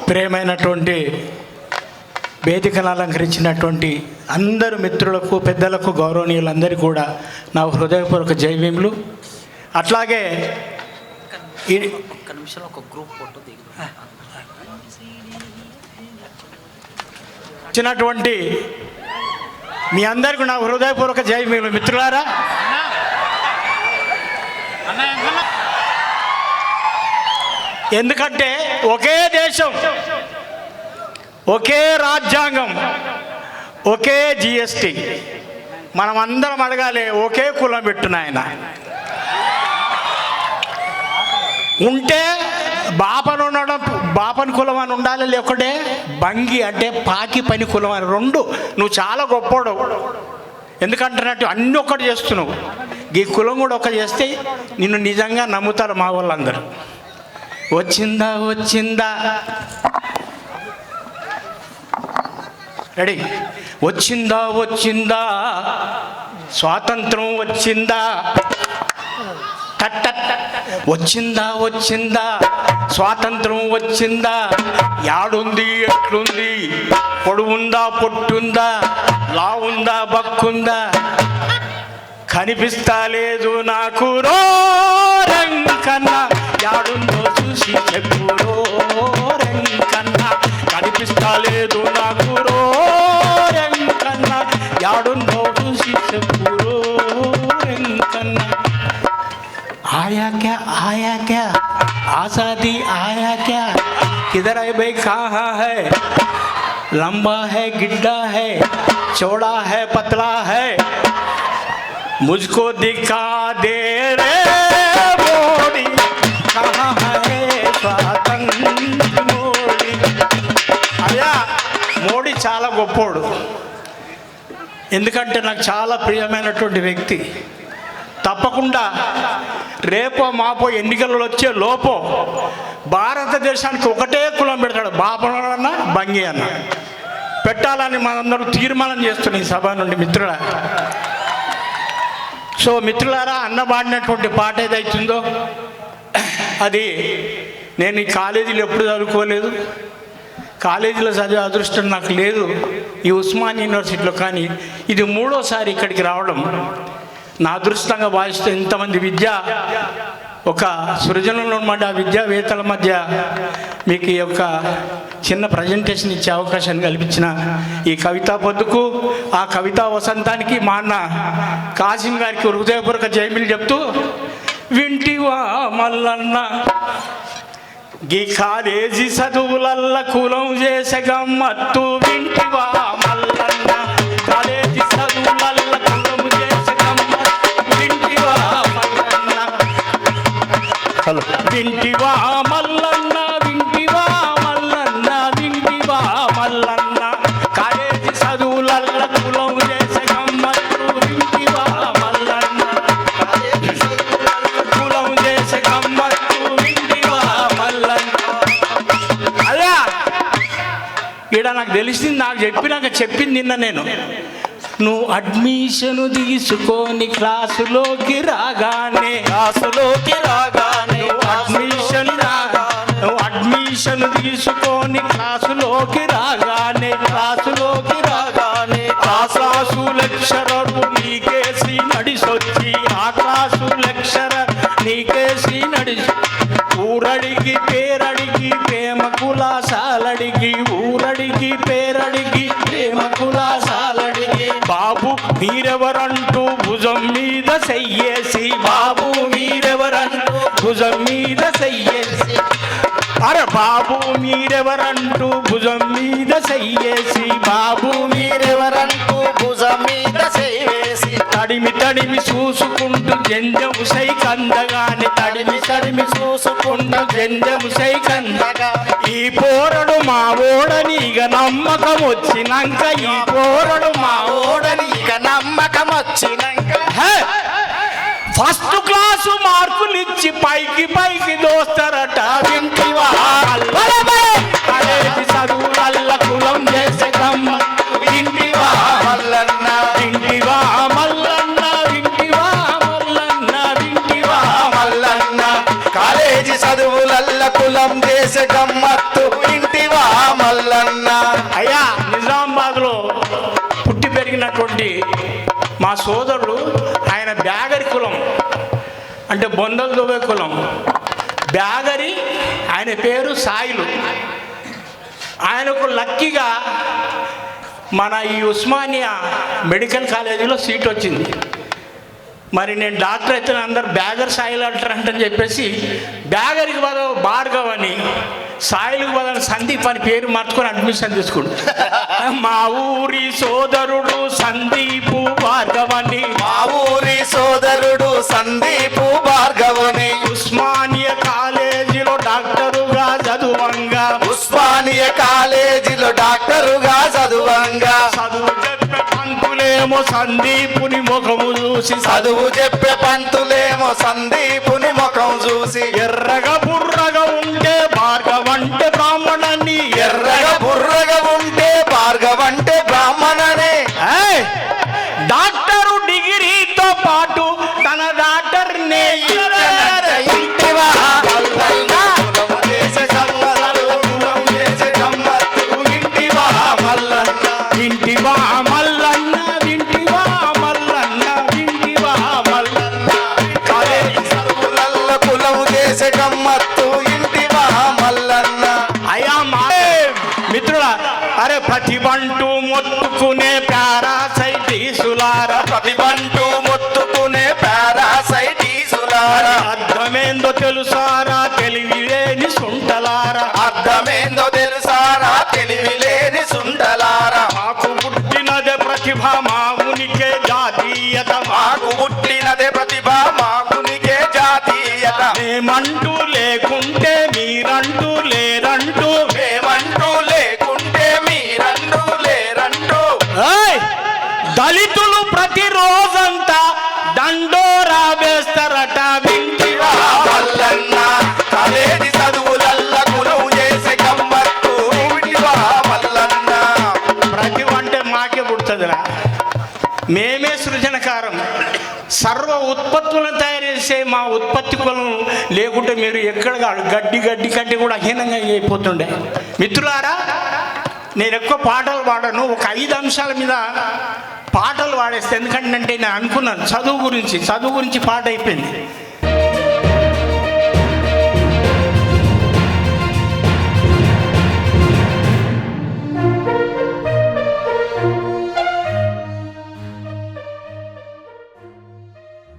ప్రియమైనటువంటి వేదికను అలంకరించినటువంటి అందరు మిత్రులకు, పెద్దలకు, గౌరవనీయులందరికీ కూడా నా హృదయపూర్వక జైవీములు. అట్లాగే వచ్చినటువంటి మీ అందరికీ నా హృదయపూర్వక జైవీములు. మిత్రులారా, ఎందుకంటే ఒకే దేశం, ఒకే రాజ్యాంగం, ఒకే జిఎస్టి, మనం అందరం అడగాలి ఒకే కులం పెట్టున ఆయన ఉంటే బాపను ఉండడం, బాపని కులం అని ఉండాలి, లేకుంటే బంగి అంటే పాకి పని కులం అని రెండు. నువ్వు చాలా గొప్పోడు, ఎందుకంటున్నట్టు అన్నీ ఒక్కటి చేస్తున్నావు. ఈ కులం కూడా ఒకటి చేస్తే నిన్ను నిజంగా నమ్ముతారు మా వాళ్ళందరూ. వచ్చిందా వచ్చిందా, రెడీ, వచ్చిందా వచ్చిందా స్వాతంత్రం వచ్చిందా, వచ్చిందా వచ్చిందా స్వాతంత్రం వచ్చిందా, యాడుంది ఎట్లుంది, పొడువుందా పొట్టుందా, లావుందా బక్కుందా, కనిపిస్తా లేదు నాకు రో రంకన్నా, యాడుందో చూసి చెప్పురో రంకన్నా, కనిపిస్తా లేదు నాకు రో రంకన్నా, యాడుందో చూసి చెప్పురో రంకన్నా. आया क्या आज़ादी आया क्या, किधर है भाई, कहाँ है, लंबा है गिड्ढा है, चौड़ा है पतला है, मुझको दिखा दे रे मोदी, कहाँ है स्वातंत्र्य मोदी. అయ్యా, మోడీ చాలా గొప్పోడు, ఎందుకంటే నాకు చాలా ప్రియమైనటువంటి వ్యక్తి. తప్పకుండా రేపో మాపో ఎన్నికలలో వచ్చే లోపో భారతదేశానికి ఒకటే కులం పెడతాడు, బాపన్న బంగి అన్న పెట్టాలని మనందరూ తీర్మానం చేస్తున్నాం ఈ సభ నుండి. మిత్రుల సో మిత్రులారా, అన్నబాడినటువంటి పాట ఏదైతుందో అది నేను ఈ కాలేజీలో ఎప్పుడు చదువుకోలేదు, కాలేజీలో చదివే అదృష్టం నాకు లేదు ఈ ఉస్మాన్ యూనివర్సిటీలో. కానీ ఇది మూడోసారి ఇక్కడికి రావడం నా అదృష్టంగా భావిస్తూ, ఇంతమంది ఒక సృజనలో ఉన్న విద్యావేత్తల మధ్య మీకు ఈ యొక్క చిన్న ప్రజెంటేషన్ ఇచ్చే అవకాశాన్ని కల్పించిన ఈ కవితా పొద్దుకు, ఆ కవితా వసంతానికి మా అన్న కాసిం గారికి హృదయపూర్వక జైమిలు చెప్తూ, వింటివా మల్లన్న గీ కాలేజీ చదువులల్ల కులం చేసే గమ్మత్తు, వింటివా మల్లన్న కాలేజీ చదువులల్ల కులం చేసే గమ్మత్తు, వింటివా మల్లన్న, వింటివా మల్లన్న, వింటివా మల్లన్న, వింటివా మల్లన్న కాలేజీ చదువులల్ల కులం చేసే గమ్మత్తు, వింటివా మల్లన్న కులం చేసే గమ్మత్తు, వింటివా మల్లన్న. అలా ఇక్కడ నాకు తెలిసింది, నాకు చెప్పింది నిన్న నేను, నువ్వు అడ్మిషన్ తీసుకొని క్లాసులోకి రాగానే అడ్మిషన్ తీసుకొని క్లాసులోకి రాగానే ఆ క్లాసు లెక్చరర్ నీకేసి నడిసొచ్చి, ఆ క్లాసు లెక్చరర్ నీకేసి నడిచి, ఊరడిగి పేరడిగి ప్రేమ కులాసాలడిగి, ఊరడిగి పేరడిగి ప్రేమ కులాసాలడిగి, బాబు మీరెవరంటూ భుజం మీద చెయ్యేసి, బాబు మీరెవరంటూ భుజం మీద చెయ్యేసి, అరే బాబు మీరెవరంటూ భుజం మీద చెయ్యేసి, బాబు మీరెవరంటూ భుజం మీద చెయ్యేసి, తడిమి తడిమి చూసుకుంటూ జంజము సైకందగాని, తడిమి తడిమి చూసుకుంటూ జంజము సైకందగా, ఈ పోరడు మా ఓడని ఇక నమ్మకం వచ్చినాక, ఈ పోరడు మా ఓడని ఇక నమ్మకం వచ్చినాక, ఫస్ట్ క్లాసు మార్కులు ఇచ్చి పైకి పైకి దోస్తారట, వింటివా కాలేజీ చదువులల్ల కులం చేసే గమ్మత్తు, వింటివా మల్లన్న, వింటివా మల్లన్న, వింటివా మల్లన్న, వింటివా మల్లన్న కాలేజీ చదువులల్ల కులం చేసే గమ్మత్తు, వింటివా బొందలు దువ్వే కులం. బ్యాగరి ఆయన పేరు సాయిలు. ఆయనకు లక్కీగా మన ఈ ఉస్మానియా మెడికల్ కాలేజీలో సీట్ వచ్చింది. మరి నేను డాక్టర్ అయితే అందరు బ్యాగర్ సాయిలు అంటారంటని చెప్పేసి బ్యాగరికి బదులు భార్గవ్ అని, సాయిలకు బదులు సందీప్ అని పేరు మార్చుకొని అడ్మిషన్ తీసుకుంటు. మా ఊరి సోదరుడు సందీపు భార్గవని, మా ఊరి సోదరుడు సందీపు భార్గవని, ఉస్మానియా కాలేజీలో డాక్టరుగా చదువంగా, ఉస్మానియా కాలేజీలో డాక్టరుగా చదువంగా, చదువు చెప్పే పంతులేమో సందీపుని ముఖము చూసి, చదువు చెప్పే పంతులేమో సందీపుని ముఖం చూసి, ఎర్రగా బుర్రగా ఉంటే భార్గవంటే బ్రాహ్మణని, ఎర్రగా బుర్రగా ఉంటే భార్గవంటే బ్రాహ్మణనే. డాక్టరు డిగ్రీతో పాటు తన డాక్టర్ ఇంటివా మల్లన్న, కులం చేసే కమ్మత్తు, కులం చేసే కమ్మత్తు, ఇంటివా మల్లన్న, ఇంటివా మల్లన్న, ఇంటివా మల్లన్న, ఇంటివా మల్లన్న. కాలేజీ చదువులల్ల కులం చేసే కమ్మత్తు, ఇంటివా మల్లన్న. అయ్యా మా మిత్రుల, అరే ప్రతిబంటూ మొత్తుకునే పారాసైటీసులారా, ప్రతిబంటూ మొత్తుకునే పారాసైటీసులారా, అర్థమేందో తెలుసారా తెలివిలేని సుంటలారా, అర్థమేందో తెలుసారా తెలివిలేని సుందలారా, మాకు పుట్టినదే ప్రతిభ మా ఉనికి జాతీయత, మాకు పుట్టినదే ప్రతిభ మాకునికే జాతీయత, మేమంటూ లేకుంటే మీరంటూ లేరంటూ, మేమంటూ లేకుంటే మీరంటూ లేరంటూ. ఏయ్! దళితులు ప్రతిరోజంతా దండోరా వేస్తారట, వింటివా మల్లన్న, కాలేజీ చదువులల్ల కులం చేసే గమ్మత్తు, వింటివా మల్లన్న. ప్రతిభ అంటే మాకే పుడుతుందిరా, మేమే సృజనకారం. సర్వ ఉత్పత్తులను తయారు చేసే మా ఉత్పత్తి కులం లేకుంటే మీరు ఎక్కడ గడ్డి గడ్డి కంటే కూడా అహీనంగా అయిపోతుండే. మిత్రులారా, నేను ఎక్కువ పాటలు పాడను, ఒక 5 అంశాల మీద పాటలు పాడేస్తే. ఎందుకంటే నేను అనుకున్నాను చదువు గురించి పాట అయిపోయింది.